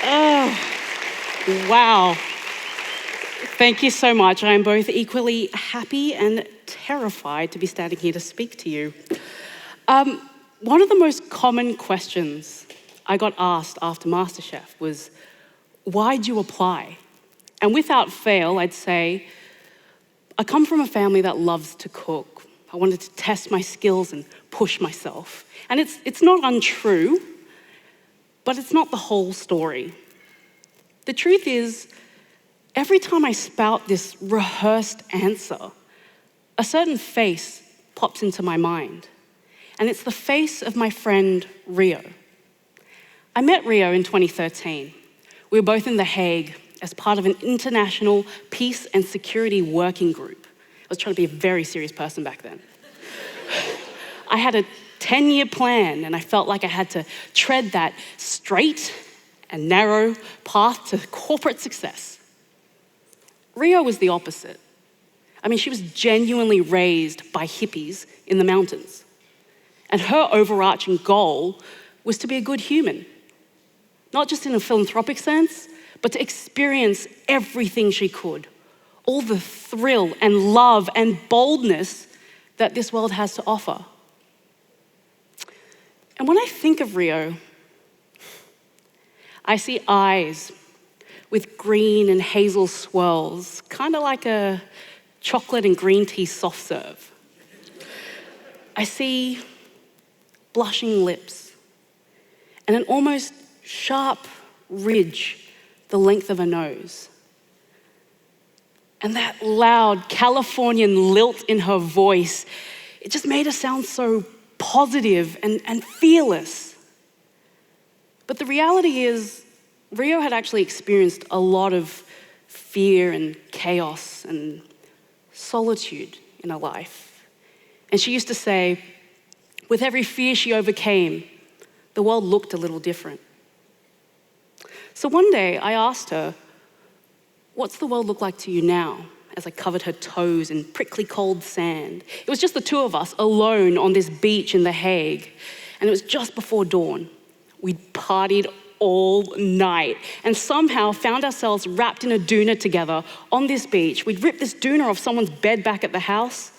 Oh, wow. Thank you so much. I am both equally happy and terrified to be standing here to speak to you. One of the most common questions I got asked after MasterChef was, why'd you apply? And without fail, I'd say, I come from a family that loves to cook. I wanted to test my skills and push myself. And it's not untrue, but it's not the whole story. The truth is, every time I spout this rehearsed answer, a certain face pops into my mind. And it's the face of my friend, Rio. I met Rio in 2013. We were both in The Hague as part of an international peace and security working group. I was trying to be a very serious person back then. I had a 10-year plan, and I felt like I had to tread that straight and narrow path to corporate success. Rio was the opposite. I mean, she was genuinely raised by hippies in the mountains. And her overarching goal was to be a good human. Not just in a philanthropic sense, but to experience everything she could. All the thrill and love and boldness that this world has to offer. And when I think of Rio, I see eyes with green and hazel swirls, kind of like a chocolate and green tea soft serve. I see blushing lips and an almost sharp ridge the length of a nose. And that loud Californian lilt in her voice, it just made her sound so positive and fearless. But the reality is, Rio had actually experienced a lot of fear and chaos and solitude in her life. And she used to say, with every fear she overcame, the world looked a little different. So one day I asked her, what's the world look like to you now? As I covered her toes in prickly cold sand. It was just the two of us alone on this beach in The Hague. And it was just before dawn. We'd partied all night and somehow found ourselves wrapped in a doona together on this beach. We'd ripped this doona off someone's bed back at the house.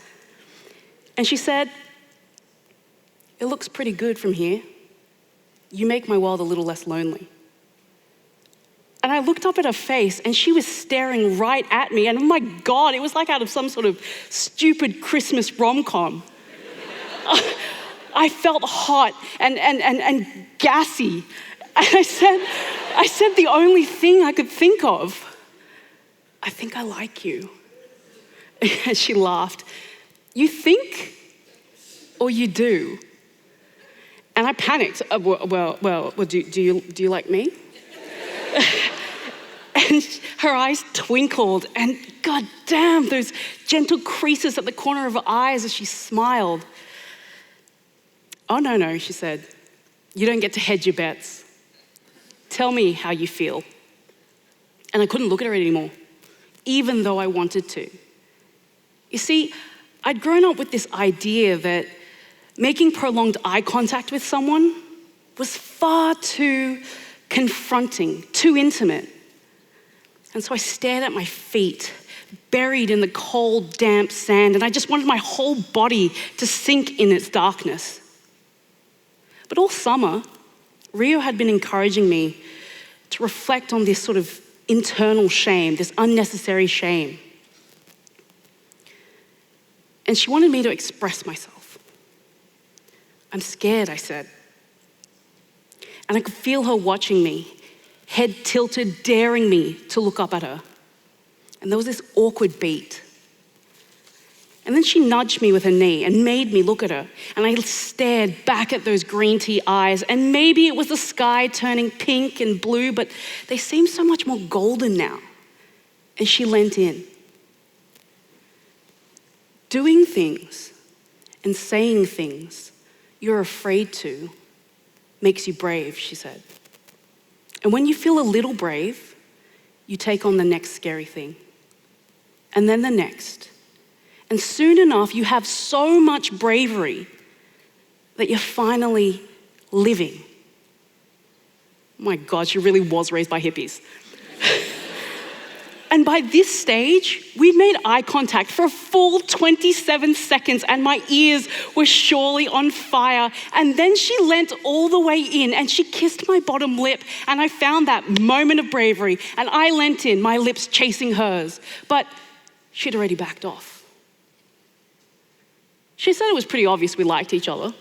And she said, it looks pretty good from here. You make my world a little less lonely. And I looked up at her face and she was staring right at me. And oh my God, it was like out of some sort of stupid Christmas rom-com. I felt hot and gassy. And I said the only thing I could think of, I think I like you. And she laughed. You think or you do? And I panicked. Well, do you like me? And her eyes twinkled, and God damn, those gentle creases at the corner of her eyes as she smiled. Oh, no, she said. You don't get to hedge your bets. Tell me how you feel. And I couldn't look at her anymore, even though I wanted to. You see, I'd grown up with this idea that making prolonged eye contact with someone was far too confronting, too intimate. And so I stared at my feet, buried in the cold, damp sand, and I just wanted my whole body to sink in its darkness. But all summer, Rio had been encouraging me to reflect on this sort of internal shame, this unnecessary shame. And she wanted me to express myself. I'm scared, I said. And I could feel her watching me, head tilted, daring me to look up at her. And there was this awkward beat. And then she nudged me with her knee and made me look at her. And I stared back at those green tea eyes. And maybe it was the sky turning pink and blue, but they seemed so much more golden now. And she leant in. Doing things and saying things you're afraid to makes you brave, she said. And when you feel a little brave, you take on the next scary thing. And then the next. And soon enough, you have so much bravery that you're finally living. My God, she really was raised by hippies. And by this stage, we'd made eye contact for a full 27 seconds and my ears were surely on fire. And then she leant all the way in and she kissed my bottom lip and I found that moment of bravery and I leant in, my lips chasing hers. But she'd already backed off. She said it was pretty obvious we liked each other.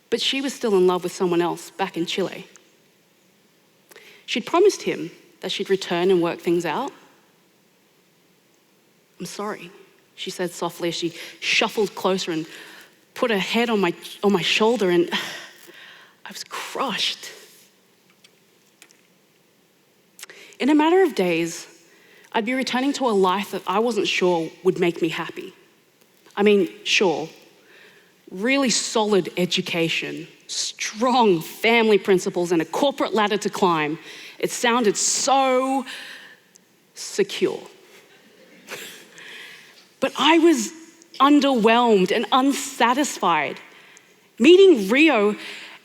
But she was still in love with someone else back in Chile. She'd promised him that she'd return and work things out. I'm sorry, she said softly as she shuffled closer and put her head on my shoulder, and I was crushed. In a matter of days, I'd be returning to a life that I wasn't sure would make me happy. I mean, sure, really solid education, strong family principles, and a corporate ladder to climb. It sounded so secure. But I was underwhelmed and unsatisfied. Meeting Rio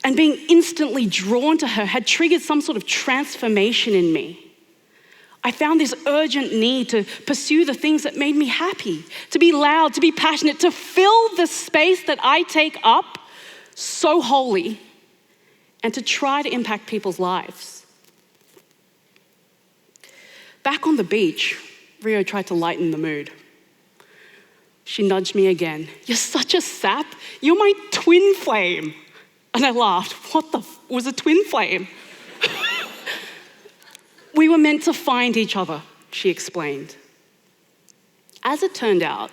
and being instantly drawn to her had triggered some sort of transformation in me. I found this urgent need to pursue the things that made me happy, to be loud, to be passionate, to fill the space that I take up so wholly, and to try to impact people's lives. Back on the beach, Rio tried to lighten the mood. She nudged me again. "You're such a sap. You're my twin flame." And I laughed. What the was a twin flame? "We were meant to find each other," she explained. As it turned out,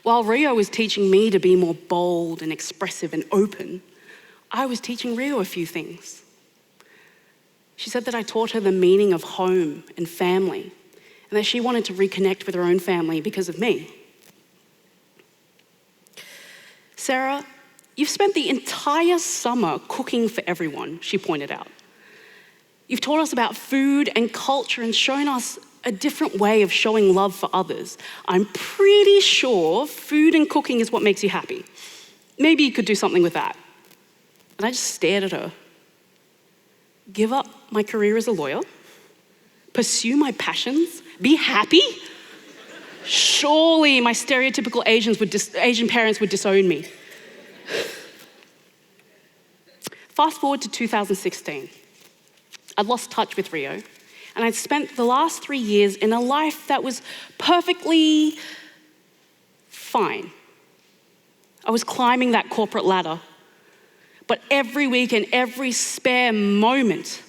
while Rio was teaching me to be more bold and expressive and open, I was teaching Rio a few things. She said that I taught her the meaning of home and family, and that she wanted to reconnect with her own family because of me. "Sarah, you've spent the entire summer cooking for everyone," she pointed out. "You've taught us about food and culture and shown us a different way of showing love for others. I'm pretty sure food and cooking is what makes you happy. Maybe you could do something with that." And I just stared at her. Give up my career as a lawyer? Pursue my passions? Be happy? Surely my stereotypical Asian parents would disown me. Fast forward to 2016. I'd lost touch with Rio, and I'd spent the last 3 years in a life that was perfectly fine. I was climbing that corporate ladder. But every week and every spare moment,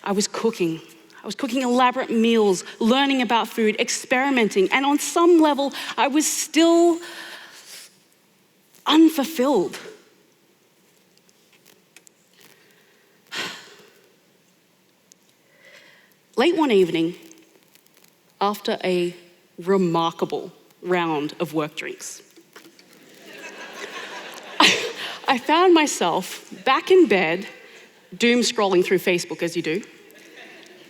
I was cooking. I was cooking elaborate meals, learning about food, experimenting, and on some level, I was still unfulfilled. Late one evening, after a remarkable round of work drinks, I found myself back in bed, doom scrolling through Facebook as you do,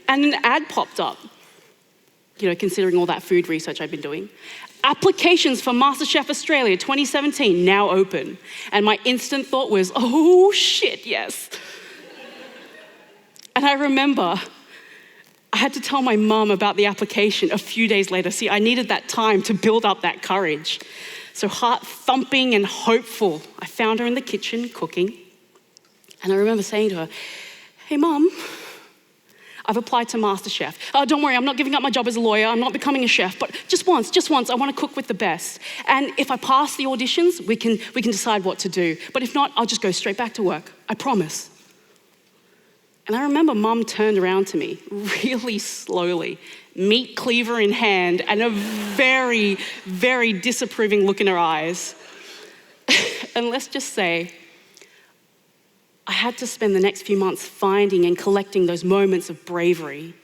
and an ad popped up, considering all that food research I'd been doing. "Applications for MasterChef Australia 2017 now open." And my instant thought was, oh shit, yes. And I remember I had to tell my mum about the application a few days later. See, I needed that time to build up that courage. So heart thumping and hopeful, I found her in the kitchen cooking. And I remember saying to her, "Hey, Mum, I've applied to MasterChef. Oh, don't worry, I'm not giving up my job as a lawyer. I'm not becoming a chef, but just once, I want to cook with the best. And if I pass the auditions, we can decide what to do. But if not, I'll just go straight back to work. I promise." And I remember Mum turned around to me really slowly, meat cleaver in hand, and a very, very disapproving look in her eyes. And let's just say, I had to spend the next few months finding and collecting those moments of bravery.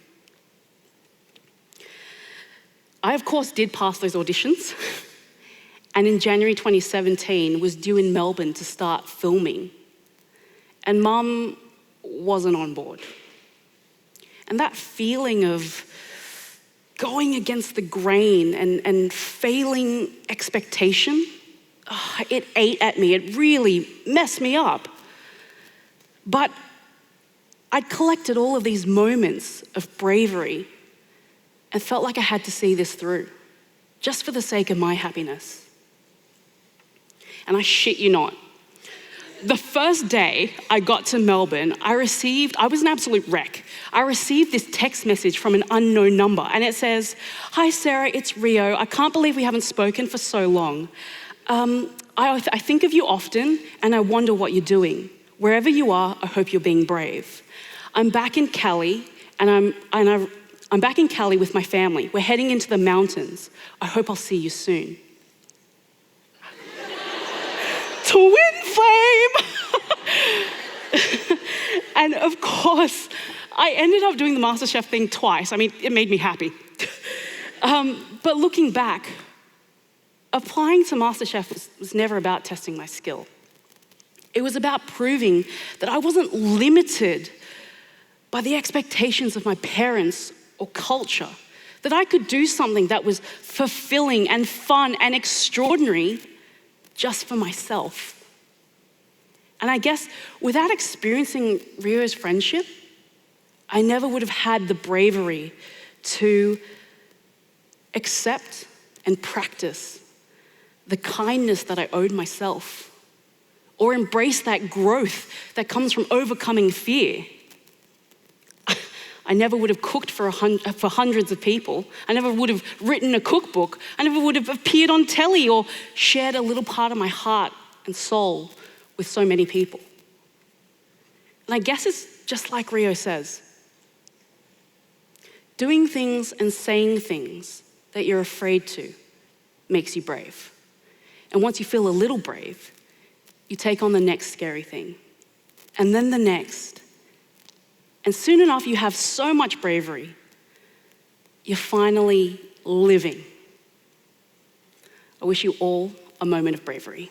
I, of course, did pass those auditions, and in January 2017 was due in Melbourne to start filming. And Mum wasn't on board. And that feeling of going against the grain and failing expectation, it ate at me. It really messed me up. But I'd collected all of these moments of bravery and felt like I had to see this through, just for the sake of my happiness. And I shit you not, the first day I got to Melbourne, I was an absolute wreck. I received this text message from an unknown number, and it says, "Hi Sarah, it's Rio. I can't believe we haven't spoken for so long. I think of you often, and I wonder what you're doing. Wherever you are, I hope you're being brave. I'm back in Cali, and I'm back in Cali with my family. We're heading into the mountains. I hope I'll see you soon." Twin flame! And of course, I ended up doing the MasterChef thing twice. I mean, it made me happy. But looking back, applying to MasterChef was never about testing my skill. It was about proving that I wasn't limited by the expectations of my parents or culture, that I could do something that was fulfilling and fun and extraordinary just for myself. And I guess without experiencing Rio's friendship, I never would have had the bravery to accept and practice the kindness that I owed myself, or embrace that growth that comes from overcoming fear. I never would have cooked for hundreds of people. I never would have written a cookbook. I never would have appeared on telly or shared a little part of my heart and soul with so many people. And I guess it's just like Rio says. Doing things and saying things that you're afraid to makes you brave. And once you feel a little brave, you take on the next scary thing, and then the next. And soon enough, you have so much bravery, you're finally living. I wish you all a moment of bravery.